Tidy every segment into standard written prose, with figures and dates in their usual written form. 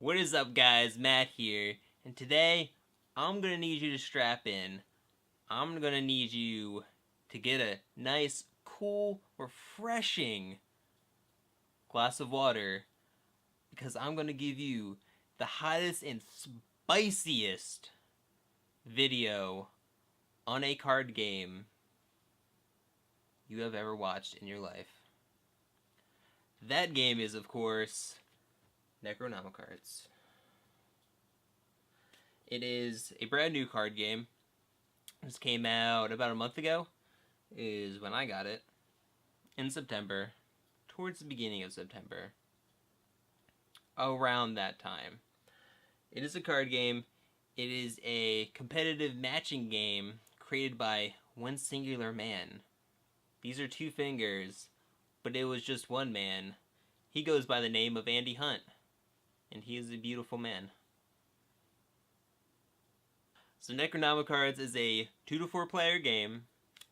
What is up, guys? Matt here, and today I'm gonna need you to strap in. I'm gonna need you to get a nice, cool, refreshing glass of water because I'm gonna give you the hottest and spiciest video on a card game you have ever watched in your life. That game is, of course, Necronomicards. It is a brand new card game. This came out about a month ago, is when I got it, in September, towards the beginning of September, around that time. It is a card game. It is a competitive matching game created by one singular man. These are two fingers, but it was just one man. He goes by the name of Andy Hunt, and he is a beautiful man. So Necronomicards is a 2 to 4 player game.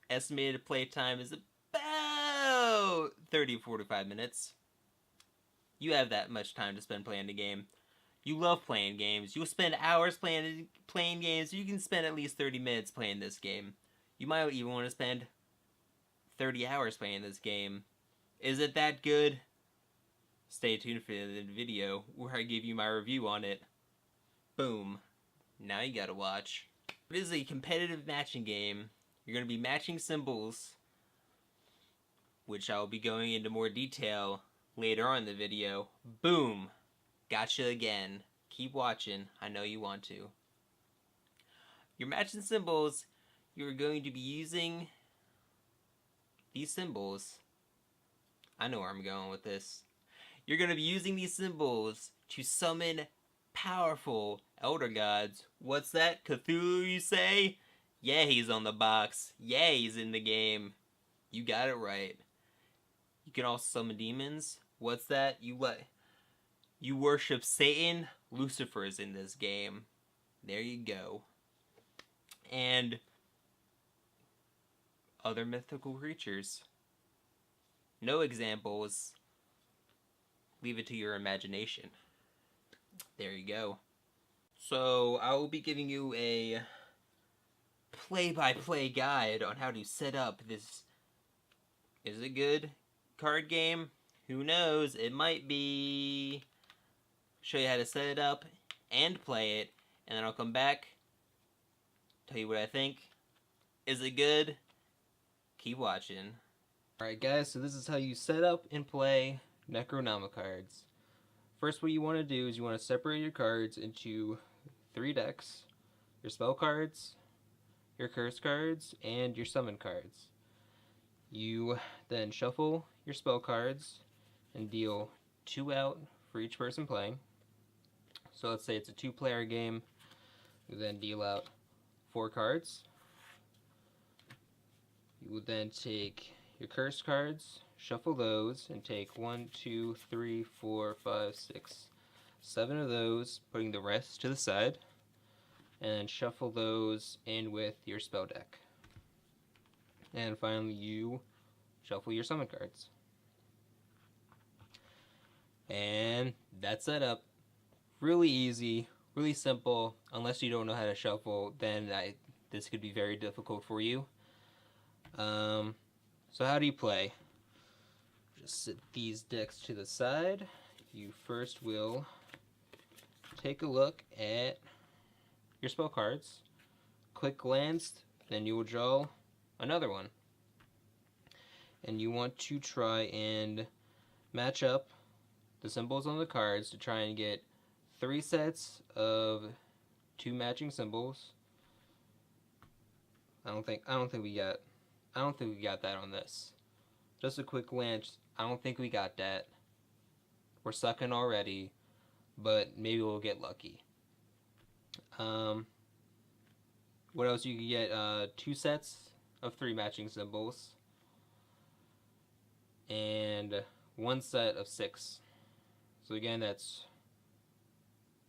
Estimated play time is about 30 to 45 minutes. You have that much time to spend playing the game. You love playing games. You'll spend hours playing games. You can spend at least 30 minutes playing this game. You might even want to spend 30 hours playing this game. Is it that good? Stay tuned for the video where I give you my review on it. Boom. Now you gotta watch. It is a competitive matching game. You're gonna be matching symbols, which I'll be going into more detail later on in the video. Boom! Gotcha again. Keep watching. I know you want to. You're matching symbols. You're going to be using these symbols. I know where I'm going with this. You're going to be using these symbols to summon powerful elder gods. What's that? Cthulhu, you say? Yeah, he's on the box. Yeah, he's in the game. You got it right. You can also summon demons. What's that? You worship Satan? Lucifer is in this game. There you go. And other mythical creatures. No examples. Leave it to your imagination. There you go. So I will be giving you a play-by-play guide on how to set up this. Is it good card game? Who knows? It might be. Show you how to set it up and play it, and then I'll come back, tell you what I think. Is it good? Keep watching. Alright guys, so this is how you set up and play Necronomicards. First, what you want to do is you want to separate your cards into 3 decks. Your spell cards, your curse cards, and your summon cards. You then shuffle your spell cards and deal 2 out for each person playing. So let's say it's a 2-player game. You then deal out 4 cards. You will then take your curse cards, shuffle those, and take 1, 2, 3, 4, 5, 6, 7 of those, putting the rest to the side, and shuffle those in with your spell deck. And finally, you shuffle your summon cards. And that's set up. Really easy, really simple. Unless you don't know how to shuffle, then this could be very difficult for you. So how do you play? Just set these decks to the side. You first will take a look at your spell cards. Quick glance, then you will draw another one. And you want to try and match up the symbols on the cards to try and get 3 sets of 2 matching symbols. I don't think we got that on this. Just a quick glance. I don't think we got that. We're sucking already, but maybe we'll get lucky. What else? You can get 2 sets of 3 matching symbols and 1 set of 6. So again, that's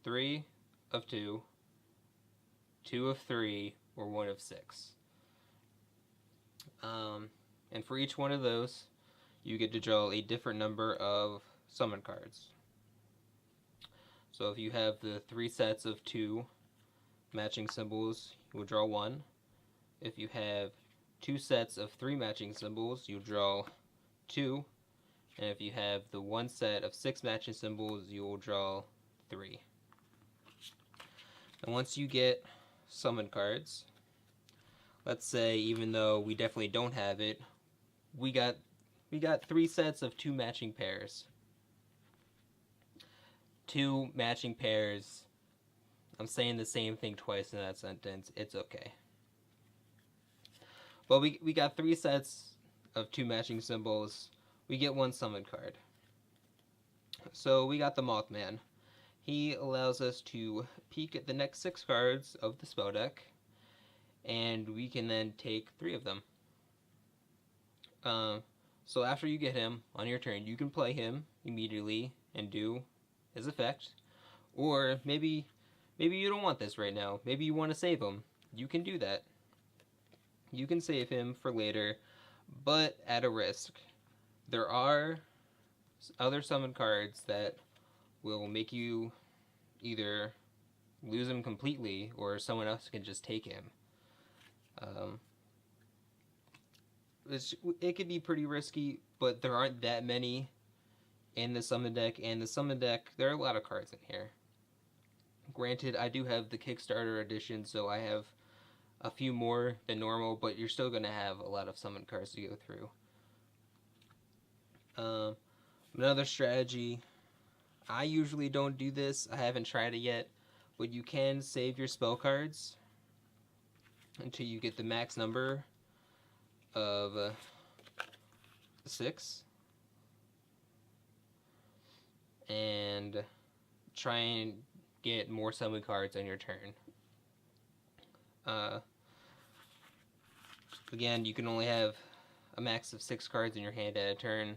3 of 2, 2 of 3, or 1 of 6. And for each one of those, you get to draw a different number of summon cards. So if you have the 3 sets of 2 matching symbols, you will draw 1. If you have 2 sets of 3 matching symbols, you draw 2. And if you have the 1 set of 6 matching symbols, you will draw 3. And once you get summon cards, let's say even though we definitely don't have it, we got 3 sets of 2 matching pairs. 2 matching pairs. I'm saying the same thing twice in that sentence. It's okay. Well, we got 3 sets of 2 matching symbols. We get 1 summon card. So we got the Mothman. He allows us to peek at the next 6 cards of the spell deck, and we can then take 3 of them. So after you get him on your turn, you can play him immediately and do his effect. Or maybe you don't want this right now. Maybe you want to save him. You can do that. You can save him for later, but at a risk. There are other summon cards that will make you either lose him completely or someone else can just take him. It could be pretty risky, but there aren't that many in the summon deck, and the summon deck, there are a lot of cards in here. Granted, I do have the Kickstarter edition, so I have a few more than normal, but you're still going to have a lot of summon cards to go through. Another strategy, I usually don't do this, I haven't tried it yet, but you can save your spell cards until you get the max number of 6, and try and get more summon cards on your turn. Again, you can only have a max of 6 cards in your hand at a turn.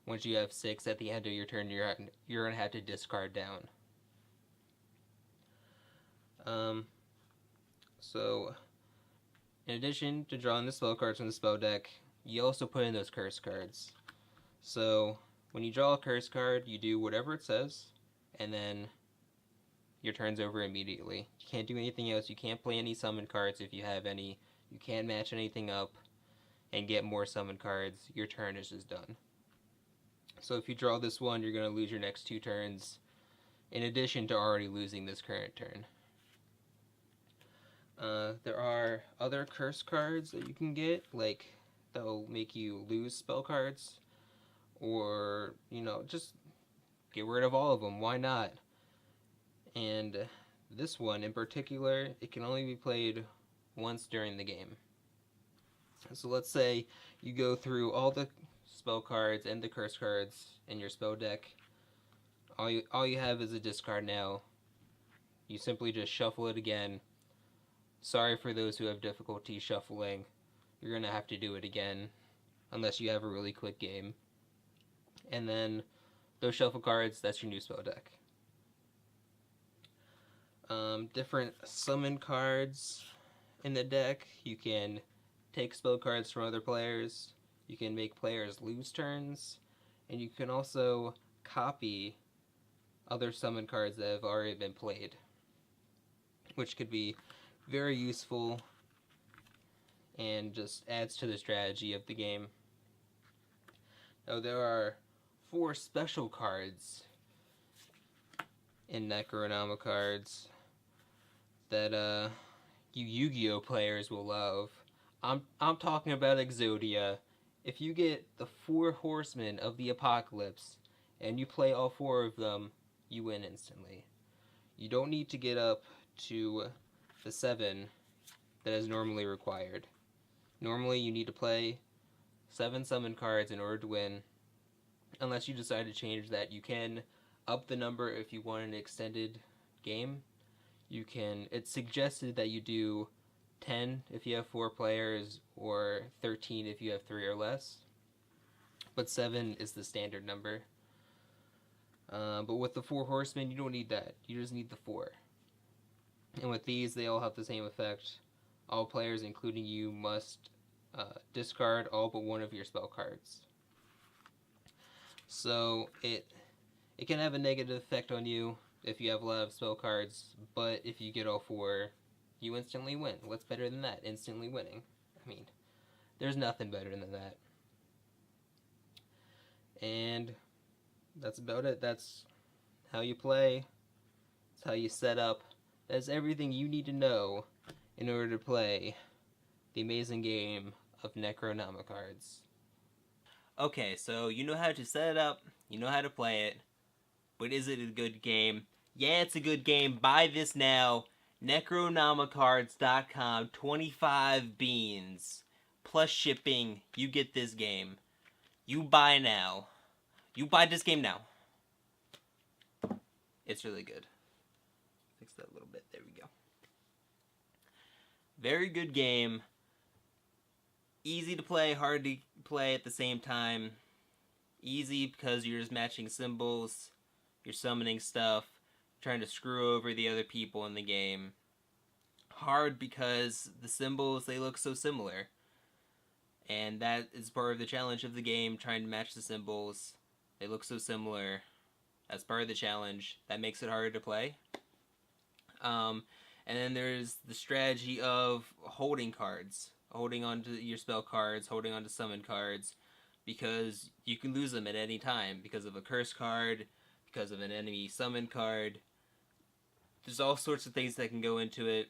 Once you have 6 at the end of your turn, you're going to have to discard down. So, in addition to drawing the spell cards from the spell deck, you also put in those curse cards. So, when you draw a curse card, you do whatever it says, and then your turn's over immediately. You can't do anything else. You can't play any summon cards if you have any. You can't match anything up and get more summon cards. Your turn is just done. So if you draw this one, you're going to lose your next 2 turns, in addition to already losing this current turn. There are other curse cards that you can get, like that'll make you lose spell cards, or, just get rid of all of them. Why not? And this one in particular, it can only be played once during the game. So let's say you go through all the spell cards and the curse cards in your spell deck. All you have is a discard now. You simply just shuffle it again. Sorry for those who have difficulty shuffling. You're going to have to do it again, unless you have a really quick game. And then those shuffle cards, that's your new spell deck. Different summon cards in the deck. You can take spell cards from other players. You can make players lose turns. And you can also copy other summon cards that have already been played, which could be very useful and just adds to the strategy of the game. Now, there are 4 special cards in Necronomicards that you Yu-Gi-Oh players will love. I'm talking about Exodia. If you get the 4 Horsemen of the Apocalypse and you play all 4 of them, you win instantly. You don't need to get up to the 7 that is normally required. Normally you need to play 7 summon cards in order to win. Unless you decide to change that, you can up the number if you want an extended game. It's suggested that you do 10 if you have 4 players, or 13 if you have 3 or less. But 7 is the standard number. But with the 4 Horsemen, you don't need that. You just need the 4. And with these, they all have the same effect. All players, including you, must discard all but one of your spell cards. So it It can have a negative effect on you if you have a lot of spell cards, but if you get all 4, you instantly win. What's better than that? Instantly winning. I mean, there's nothing better than that. And that's about it. That's how you play. That's how you set up. That's everything you need to know in order to play the amazing game of Necronomicards. Okay, so you know how to set it up, you know how to play it, but is it a good game? Yeah, it's a good game. Buy this now. Necronomicards.com, 25 beans. Plus shipping, you get this game. You buy now. You buy this game now. It's really good. Fix that a little bit. There we go. Very good game. Easy to play, hard to play at the same time. Easy because you're just matching symbols, you're summoning stuff, trying to screw over the other people in the game. Hard because the symbols, they look so similar. And that is part of the challenge of the game, trying to match the symbols. They look so similar. That's part of the challenge. That makes it harder to play. And then there's the strategy of holding cards. Holding on to your spell cards, holding on to summon cards. Because you can lose them at any time. Because of a curse card, because of an enemy summon card. There's all sorts of things that can go into it.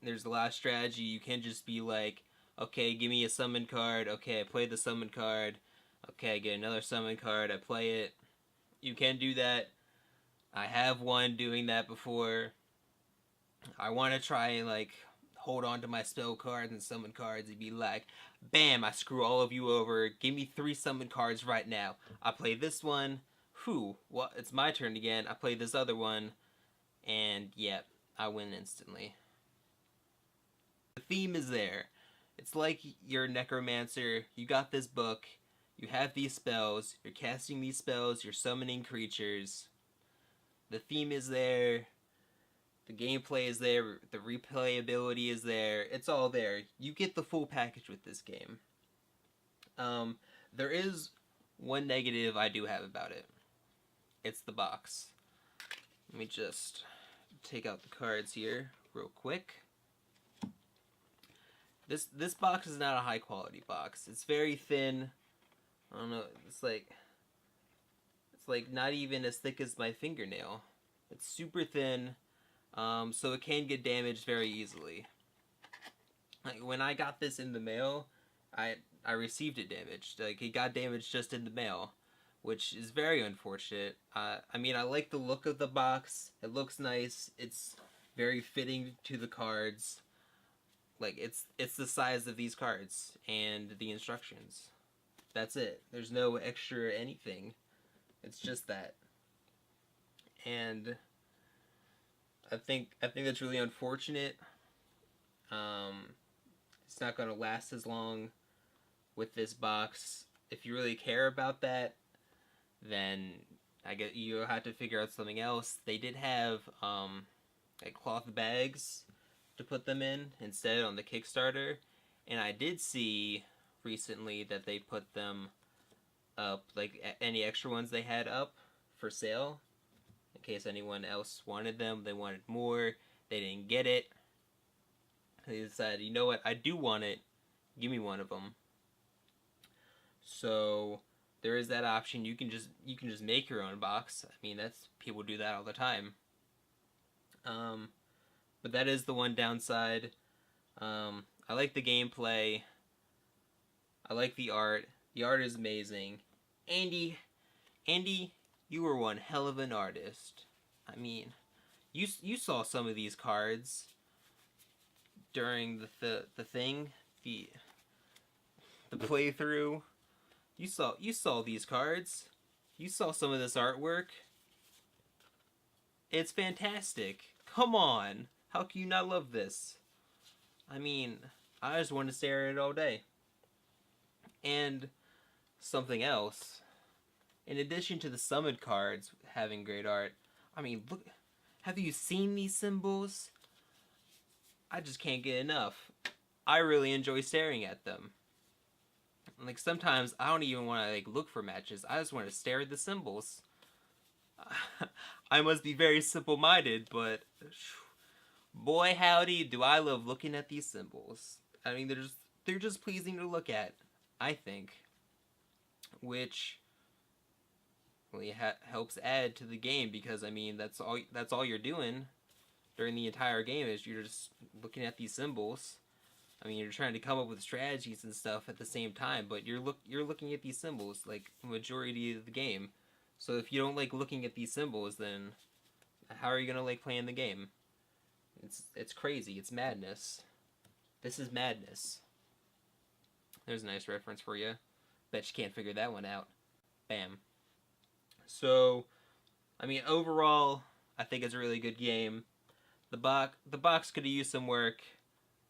There's a lot of strategy. You can't just be like, okay, give me a summon card. Okay, I play the summon card. Okay, I get another summon card. I play it. You can do that. I have one doing that before. I want to try and like hold on to my spell cards and summon cards and be like, bam, I screw all of you over. Give me 3 summon cards right now. I play this one. Whew, well, it's my turn again. I play this other one. And yeah, I win instantly. The theme is there. It's like you're a necromancer. You got this book. You have these spells. You're casting these spells. You're summoning creatures. The theme is there. The gameplay is there. The replayability is there. It's all there. You get the full package with this game. There is one negative I do have about it. It's the box. Let me just take out the cards here real quick. This box is not a high quality box. It's very thin. I don't know, it's like not even as thick as my fingernail. It's super thin, so it can get damaged very easily. Like when I got this in the mail, I received it damaged. Like it got damaged just in the mail, which is very unfortunate. I mean, I like the look of the box. It looks nice. It's very fitting to the cards. Like it's the size of these cards and the instructions. That's it. There's no extra anything. It's just that. And I think that's really unfortunate. It's not going to last as long with this box. If you really care about that, then I guess you have to figure out something else. They did have like cloth bags to put them in instead on the Kickstarter, and I did see recently that they put them up, like any extra ones they had up for sale in case anyone else wanted them. They wanted more, they didn't get it. They decided, you know what, I do want it, give me one of them. So there is that option. You can just make your own box. I mean, that's, people do that all the time. But that is the one downside. I like the gameplay. I like the art. The art is amazing. Andy, you were one hell of an artist. I mean, you saw some of these cards during the thing, the playthrough. You saw these cards. You saw some of this artwork. It's fantastic. Come on. How can you not love this? I mean, I just want to stare at it all day. And something else. In addition to the summoned cards having great art, I mean, look, have you seen these symbols? I just can't get enough. I really enjoy staring at them. Like sometimes I don't even want to like look for matches. I just want to stare at the symbols. I must be very simple-minded, but boy howdy do I love looking at these symbols. I mean, they're just pleasing to look at, I think, which really helps add to the game because I mean that's all you're doing during the entire game is you're just looking at these symbols. I mean, you're trying to come up with strategies and stuff at the same time, but you're looking at these symbols like the majority of the game. So if you don't like looking at these symbols, then how are you gonna like playing the game? It's crazy. It's madness. This is madness. There's a nice reference for you. Bet you can't figure that one out. Bam. So, I mean, overall, I think it's a really good game. The box could have used some work.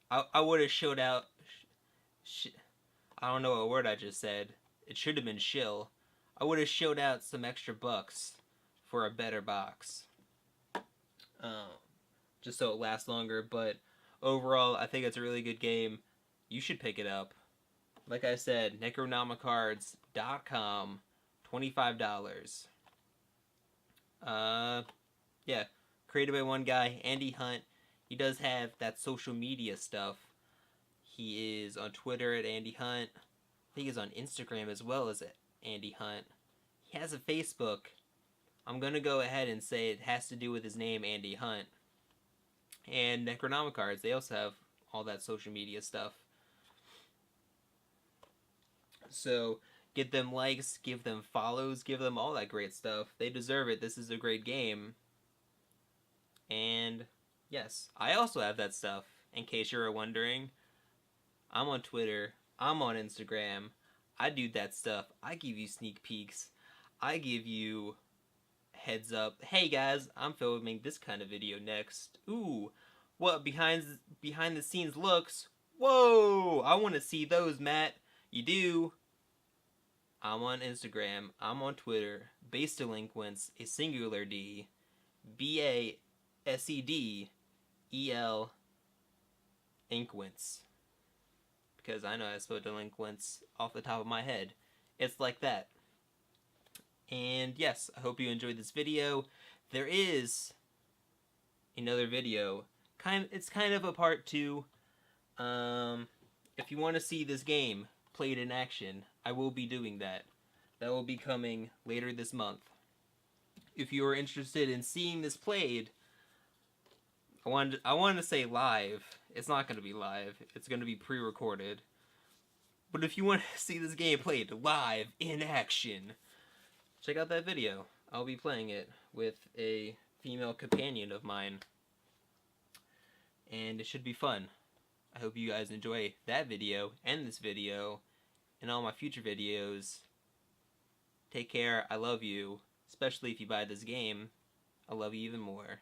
I would have showed out. I don't know what word I just said. It should have been shill. I would have showed out some extra bucks for a better box. Just so it lasts longer. But overall, I think it's a really good game. You should pick it up. Like I said, Necronomicards.com, $25. Yeah, created by one guy, Andy Hunt. He does have that social media stuff. He is on Twitter at Andy Hunt. I think he's on Instagram as well as at Andy Hunt. He has a Facebook. I'm going to go ahead and say it has to do with his name, Andy Hunt. And Necronomicards, they also have all that social media stuff. So give them likes, give them follows, give them all that great stuff. They deserve it. This is a great game. And yes, I also have that stuff, in case you were wondering. I'm on Twitter. I'm on Instagram. I do that stuff. I give you sneak peeks. I give you heads up. Hey guys, I'm filming this kind of video next. Ooh, what behind the scenes looks? Whoa, I want to see those, Matt. You do. I'm on Instagram. I'm on Twitter. Base Delinquents, a singular D. BASEDEL Inquents. Because I know how to spell delinquents off the top of my head. It's like that. And yes, I hope you enjoyed this video. There is another video. It's kind of a part 2. If you want to see this game played in action, I will be doing that. That will be coming later this month. If you are interested in seeing this played, I wanted to say live. It's not going to be live. It's going to be pre-recorded. But if you want to see this game played live in action, check out that video. I'll be playing it with a female companion of mine. And it should be fun. I hope you guys enjoy that video and this video and all my future videos. Take care. I love you. Especially if you buy this game. I love you even more.